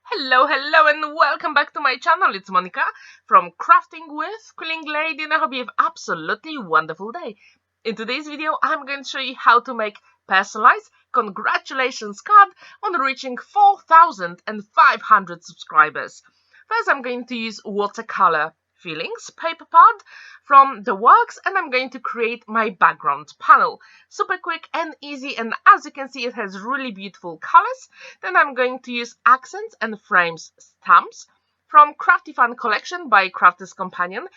Hello and welcome back to my channel. It's Monika from Crafting with Quilling Lady, and I hope you have absolutely wonderful day. In today's video, I'm going to show you how to make personalized congratulations card on reaching 4,500 subscribers. First, I'm going to use Watercolour Feelings paper pad from the works, and I'm going to create my background panel. Super quick and easy, and as you can see, it has really beautiful colors. Then I'm going to use accents and frames stamps from Crafty Fun collection by Crafty's Companion,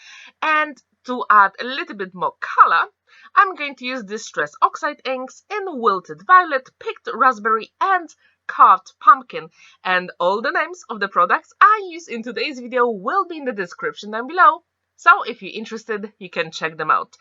and to add a little bit more color, I'm going to use Distress Oxide inks in Wilted Violet, Picked Raspberry and Carved Pumpkin, and all the names of the products I use in today's video will be in the description down below. So if you're interested, you can check them out.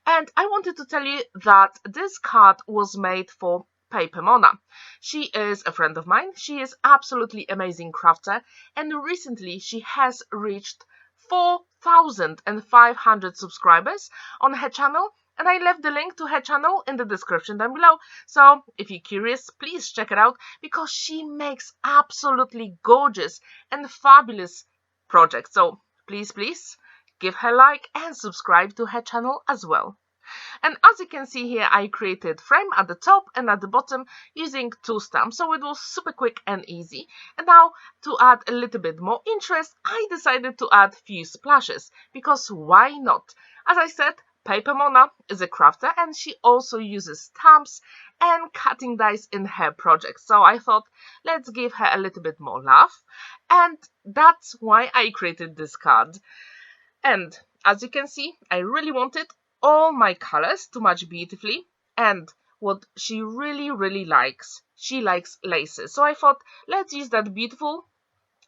And I wanted to tell you that this card was made for PaperMona. She is a friend of mine. She is absolutely amazing crafter, and recently she has reached 4,500 subscribers on her channel. And I left the link to her channel in the description down below. So if you're curious, please check it out, because she makes absolutely gorgeous and fabulous projects. So please give her a like and subscribe to her channel as well. And as you can see here, I created frame at the top and at the bottom using two stamps, so it was super quick and easy. And now, to add a little bit more interest, I decided to add few splashes, because why not? As I said, PaperMona is a crafter, and she also uses stamps and cutting dies in her projects. So I thought, let's give her a little bit more love, and that's why I created this card. And as you can see, I really wanted all my colors to match beautifully, and what she really likes, she likes laces. So I thought, let's use that beautiful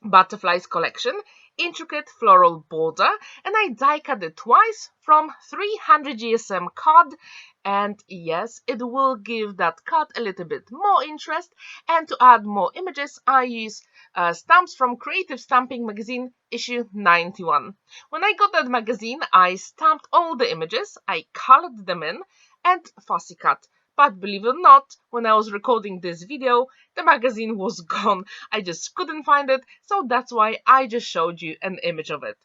butterflies collection, intricate floral border, and I die cut it twice from 300 GSM card. And yes, it will give that card a little bit more interest. And to add more images, I use stamps from Creative Stamping Magazine issue 91. When I got that magazine, I stamped all the images, I colored them in, and fussy cut. But believe it or not, when I was recording this video, the magazine was gone. I just couldn't find it, so that's why I just showed you an image of it.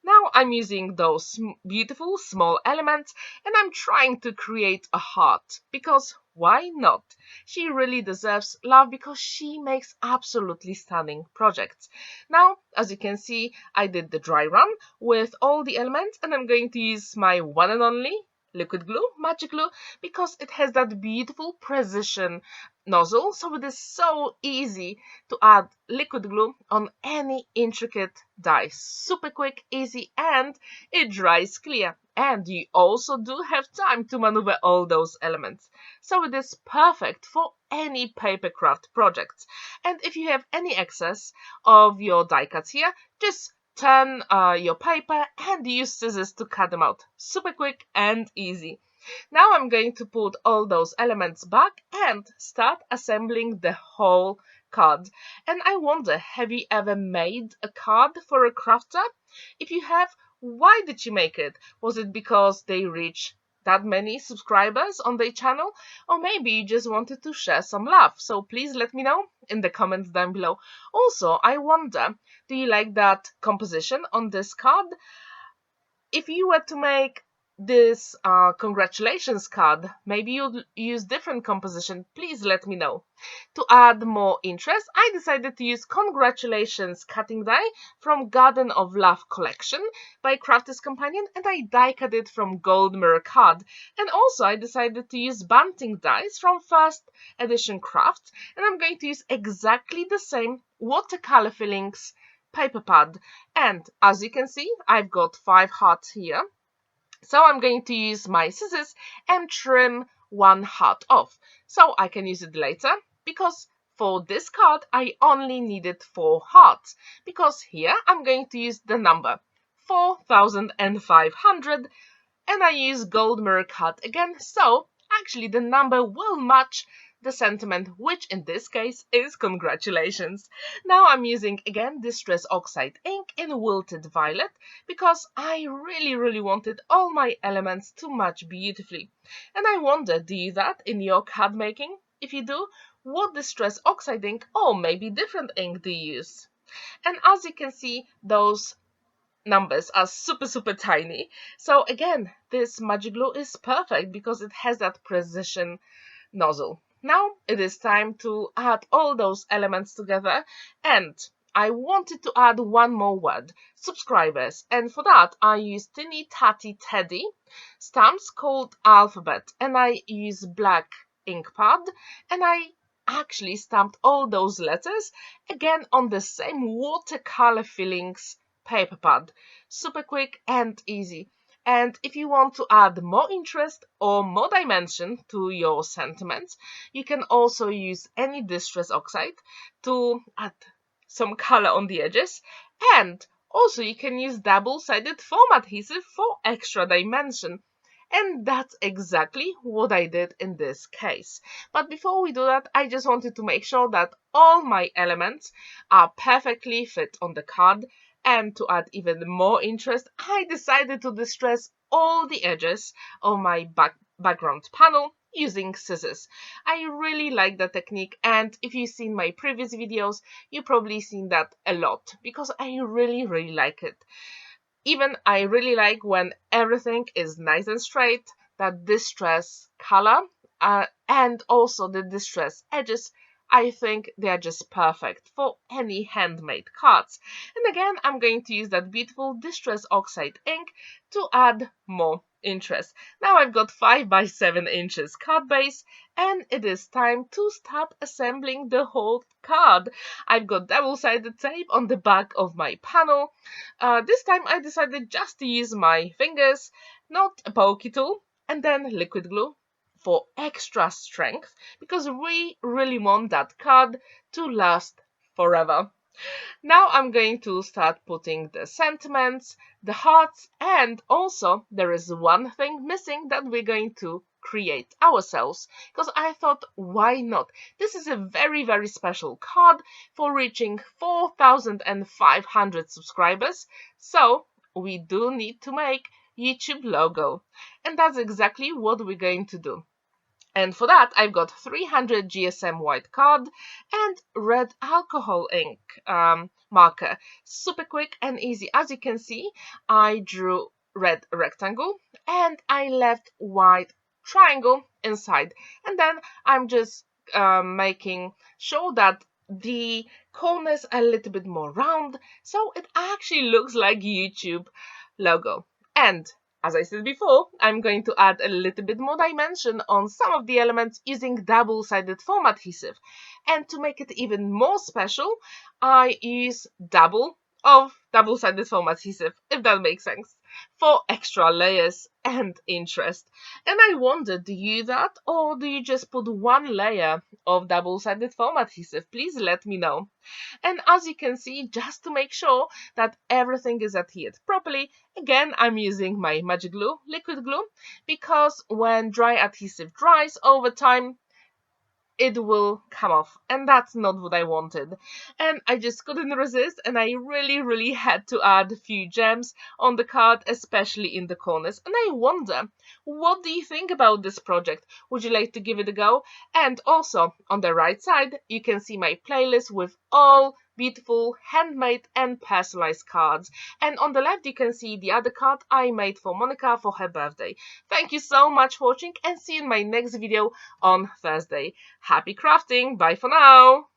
Now I'm using those beautiful small elements, and I'm trying to create a heart, because why not? She really deserves love, because she makes absolutely stunning projects. Now, as you can see, I did the dry run with all the elements, and I'm going to use my one and only liquid glue, magic glue, because it has that beautiful precision nozzle, so it is so easy to add liquid glue on any intricate die. Super quick, easy, and it dries clear. And you also do have time to maneuver all those elements. So it is perfect for any paper craft projects. And if you have any excess of your die cuts here, just turn your paper and use scissors to cut them out. Super quick and easy. Now I'm going to put all those elements back and start assembling the whole card. And I wonder, have you ever made a card for a crafter? If you have, why did you make it? Was it because they reach that many subscribers on their channel, or maybe you just wanted to share some love? So please let me know in the comments down below. Also, I wonder, do you like that composition on this card? If you were to make this congratulations card, maybe you'll use different composition. Please let me know. To add more interest, I decided to use congratulations cutting die from Garden of Love collection by Crafty's Companion, and I die cut it from Gold Mirror card. And also I decided to use Bunting dies from first edition Craft, and I'm going to use exactly the same Watercolour Feelings paper pad. And as you can see, I've got 5 hearts here. So I'm going to use my scissors and trim one heart off, so I can use it later, because for this card I only needed 4 hearts, because here I'm going to use the number 4,500, and I use gold mirror cut again, so actually the number will match the sentiment, which in this case is congratulations. Now I'm using again Distress Oxide ink in Wilted Violet, because I really wanted all my elements to match beautifully. And I wonder, do you that in your card making? If you do, what distress oxide ink or maybe different ink do you use. And as you can see, those numbers are super tiny. So again, this magic glue is perfect because it has that precision nozzle. Now it is time to add all those elements together, and I wanted to add one more word, subscribers, and for that I use Tiny Tatty Teddy stamps called alphabet, and I use black ink pad, and I actually stamped all those letters again on the same Watercolour Feelings paper pad. Super quick and easy. And if you want to add more interest or more dimension to your sentiments, you can also use any distress oxide to add some color on the edges. And also you can use double-sided foam adhesive for extra dimension. And that's exactly what I did in this case. But before we do that, I just wanted to make sure that all my elements are perfectly fit on the card. And to add even more interest, I decided to distress all the edges of my background panel using scissors. I really like the technique, and if you've seen my previous videos, you've probably seen that a lot because I really like it. Even I really like when everything is nice and straight, that distress color and also the distress edges. I think they are just perfect for any handmade cards. And again, I'm going to use that beautiful Distress Oxide ink to add more interest. Now I've got 5 by 7 inches card base, and it is time to start assembling the whole card. I've got double-sided tape on the back of my panel. This time I decided just to use my fingers, not a pokey tool, and then liquid glue for extra strength, because we really want that card to last forever. Now I'm going to start putting the sentiments, the hearts, and also there is one thing missing that we're going to create ourselves, because I thought, why not? This is a very special card for reaching 4,500 subscribers, so we do need to make YouTube logo, and that's exactly what we're going to do. And for that, I've got 300 GSM white card and red alcohol ink marker. Super quick and easy. As you can see, I drew red rectangle and I left white triangle inside. And then I'm just making sure that the corners are a little bit more round, so it actually looks like YouTube logo. And as I said before, I'm going to add a little bit more dimension on some of the elements using double-sided foam adhesive. And to make it even more special, I use double-sided foam adhesive, if that makes sense, for extra layers and interest. And I wonder, do you do that, or do you just put one layer of double-sided foam adhesive? Please let me know. And as you can see, just to make sure that everything is adhered properly, again, I'm using my magic glue, liquid glue, because when dry adhesive dries over time, it will come off, and that's not what I wanted. And I just couldn't resist, and I really had to add a few gems on the card, especially in the corners. And I wonder, what do you think about this project? Would you like to give it a go? And also, on the right side, you can see my playlist with all beautiful handmade and personalized cards. And on the left, you can see the other card I made for Monika for her birthday. Thank you so much for watching, and see you in my next video on Thursday. Happy crafting! Bye for now!